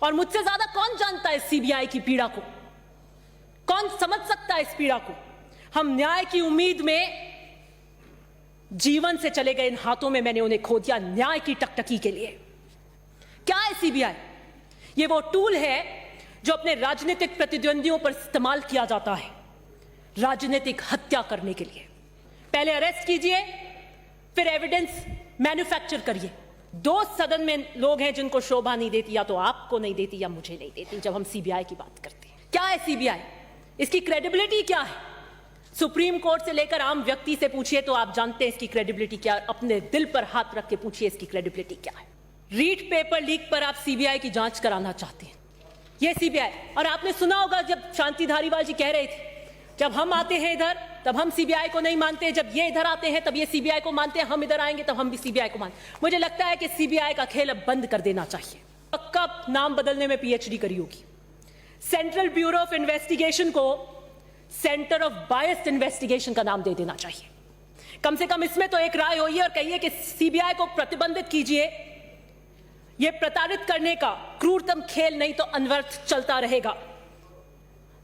और मुझसे ज्यादा कौन जानता है सीबीआई की पीड़ा को? कौन समझ सकता है इस पीड़ा को? हम न्याय की उम्मीद में जीवन से चले गए इन हाथों में मैंने उन्हें खो दिया न्याय की टकटकी के लिए। क्या है सीबीआई? ये वो टूल है जो अपने राजनीतिक प्रतिद्वंदियों पर इस्तेमाल किया जाता है राजनीतिक हत्या करने के लिए। पहले अरेस्ट कीजिए, फिर एविडेंस मैन्युफैक्चर करिए। दो सदन में लोग हैं जिनको शोभा नहीं देती, या तो आपको नहीं देती या मुझे नहीं देती, जब हम सीबीआई की बात करते हैं। क्या है सीबीआई? इसकी क्रेडिबिलिटी क्या है? सुप्रीम कोर्ट से लेकर आम व्यक्ति से पूछिए तो आप जानते हैं इसकी क्रेडिबिलिटी क्या है। अपने दिल पर हाथ रख के पूछिए इसकी क्रेडिबिलिटी क्या है। रीट पेपर लीक पर आप सीबीआई की जांच कराना चाहते हैं, ये सीबीआई। और आपने सुना होगा जब शांति धारीवाल जी कह रहे थे, जब हम आते हैं इधर तब हम सीबीआई को नहीं मानते, जब ये इधर आते हैं तब ये सीबीआई को मानते हैं, हम इधर आएंगे तब हम भी सीबीआई को मानते। मुझे लगता है कि सीबीआई का खेल अब बंद कर देना चाहिए। पक्का नाम बदलने में पीएचडी करी होगी। सेंट्रल ब्यूरो ऑफ इन्वेस्टिगेशन को सेंटर ऑफ बायस्ड इन्वेस्टिगेशन का नाम दे देना चाहिए। कम से कम इसमें तो एक राय होइए और कहिए कि सीबीआई को प्रतिबंधित कीजिए। यह प्रताड़ित करने का क्रूरतम खेल नहीं तो अनवर्थ चलता रहेगा।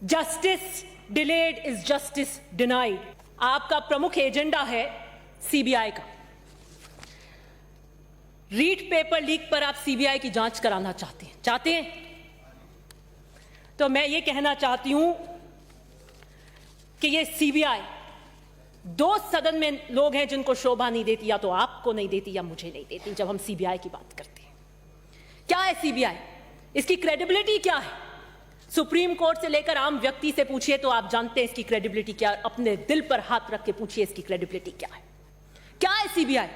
Justice delayed is justice denied. आपका प्रमुख एजेंडा है सीबीआई का। रीट पेपर लीक पर आप सीबीआई की जांच कराना चाहते हैं तो मैं ये कहना चाहती हूं कि ये सीबीआई, दो सदन में लोग हैं जिनको शोभा नहीं देती, या तो आपको नहीं देती या मुझे नहीं देती, जब हम सीबीआई की बात करते हैं। क्या है सीबीआई? इसकी क्रेडिबिलिटी क्या है? सुप्रीम कोर्ट से लेकर आम व्यक्ति से पूछिए तो आप जानते हैं इसकी क्रेडिबिलिटी क्या है। अपने दिल पर हाथ रख के पूछिए इसकी क्रेडिबिलिटी क्या है। क्या है सीबीआई?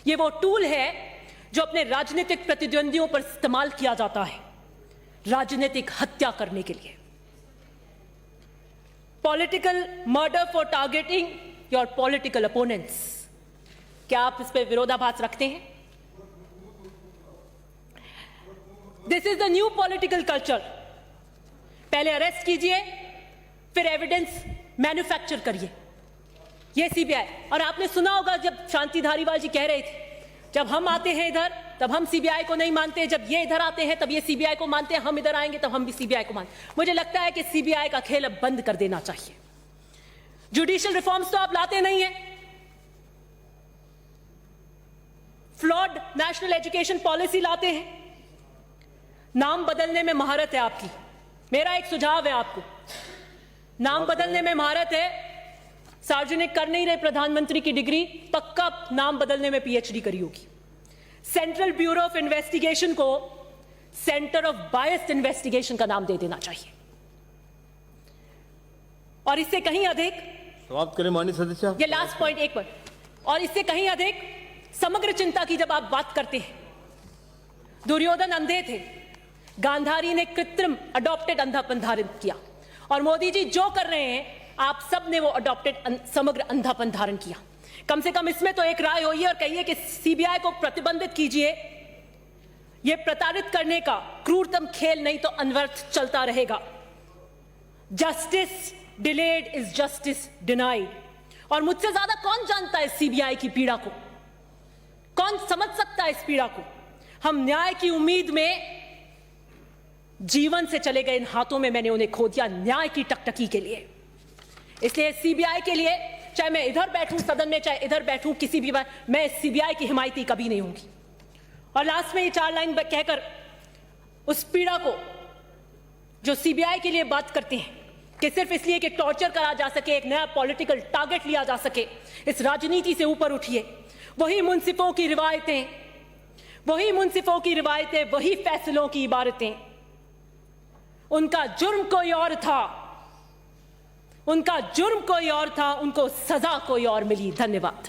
ये वो टूल है जो अपने राजनीतिक प्रतिद्वंदियों पर इस्तेमाल किया जाता है राजनीतिक हत्या करने के लिए। Political murder for targeting your political opponents. क्या आप इस पर विरोधाभास रखते हैं? This is the new political culture. पहले अरेस्ट कीजिए, फिर एविडेंस मैन्युफैक्चर करिए, यह सीबीआई। और आपने सुना होगा जब शांति धारीवाल जी कह रहे थे, जब हम आते हैं इधर तब हम सीबीआई को नहीं मानते, जब ये इधर आते हैं तब ये सीबीआई को मानते हैं, हम इधर आएंगे तब हम भी सीबीआई को मानते। मुझे लगता है कि सीबीआई का खेल अब बंद कर देना चाहिए। जुडिशियल रिफॉर्म्स तो आप लाते नहीं है। फ्लॉड नेशनल एजुकेशन पॉलिसी लाते हैं। नाम बदलने में महारत है आपकी। मेरा एक सुझाव है आपको, नाम बदलने में महारत है, सार्वजनिक कर नहीं रहे प्रधानमंत्री की डिग्री, पक्का नाम बदलने में पीएचडी करी होगी। सेंट्रल ब्यूरो ऑफ इन्वेस्टिगेशन को सेंटर ऑफ बायस्ड इन्वेस्टिगेशन का नाम दे देना चाहिए। और इससे कहीं अधिक, समाप्त करें माननीय सदस्य। ये लास्ट पॉइंट एक पर, और इससे कहीं अधिक समग्र चिंता की जब आप बात करते हैं, दुर्योधन अंधे थे, गांधारी ने कृत्रिम अडॉप्टेड अंधापन धारण किया, और मोदी जी जो कर रहे हैं आप सब ने वो अडॉप्टेड समग्र अंधापन धारण किया। कम से कम इसमें तो एक राय होइए और कहिए कि सीबीआई को प्रतिबंधित कीजिए। यह प्रताड़ित करने का क्रूरतम खेल नहीं तो अनवर्थ चलता रहेगा। Justice delayed is justice denied. और मुझसे ज्यादा कौन जानता है सीबीआई की पीड़ा को? कौन समझ सकता है इस पीड़ा को? हम न्याय की उम्मीद में जीवन से चले गए इन हाथों में मैंने उन्हें खो दिया न्याय की टकटकी के लिए। इसलिए सीबीआई के लिए, चाहे मैं इधर बैठूं सदन में, चाहे इधर बैठूं किसी भी बार, मैं सीबीआई की हिमायती कभी नहीं होंगी। और लास्ट में ये 4 लाइन कहकर उस पीड़ा को जो सीबीआई के लिए बात करते हैं कि सिर्फ इसलिए कि टॉर्चर करा जा सके, एक नया पॉलिटिकल टारगेट लिया जा सके, इस राजनीति से ऊपर उठिए। वही मुंसिफों की रिवायतें, वही फैसलों की इबारतें। उनका जुर्म कोई और था, उनको सजा कोई और मिली। धन्यवाद।